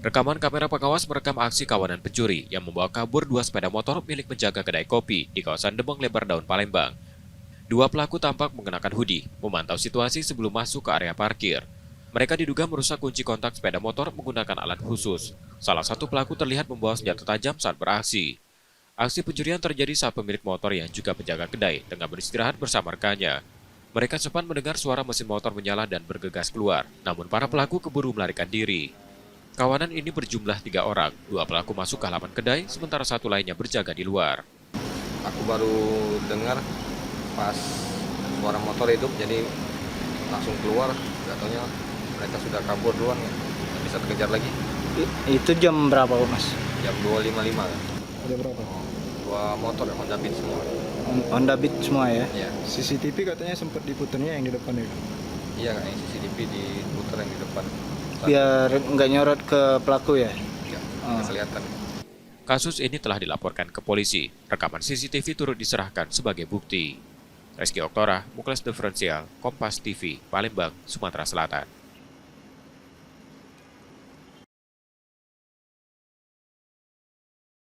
Rekaman kamera pengawas merekam aksi kawanan pencuri yang membawa kabur dua sepeda motor milik penjaga kedai kopi di kawasan Demang Lebar Daun, Palembang. Dua pelaku tampak mengenakan hoodie, memantau situasi sebelum masuk ke area parkir. Mereka diduga merusak kunci kontak sepeda motor menggunakan alat khusus. Salah satu pelaku terlihat membawa senjata tajam saat beraksi. Aksi pencurian terjadi saat pemilik motor yang juga penjaga kedai tengah beristirahat bersama rekannya. Mereka sempat mendengar suara mesin motor menyala dan bergegas keluar, namun para pelaku keburu melarikan diri. Kawanan ini berjumlah 3 orang, 2 pelaku masuk ke halaman kedai, sementara satu lainnya berjaga di luar. Aku baru dengar pas suara motor hidup, jadi langsung keluar. Gak taunya mereka sudah kabur duluan, ya. Nggak bisa terkejar lagi. Itu jam berapa, Mas? Jam 2.55 kan. Ada berapa? Dua motor ya, Honda Beat semua. Honda Beat semua ya? Iya, CCTV katanya sempat diputarnya yang di depan itu. iya kan, CCTV diputar yang di depan. Biar nggak nyorot ke pelaku ya? Nggak kelihatan. Kasus ini telah dilaporkan ke polisi. Rekaman CCTV turut diserahkan sebagai bukti. Reski Oktora, Muklas Diferensial, Kompas TV, Palembang, Sumatera Selatan.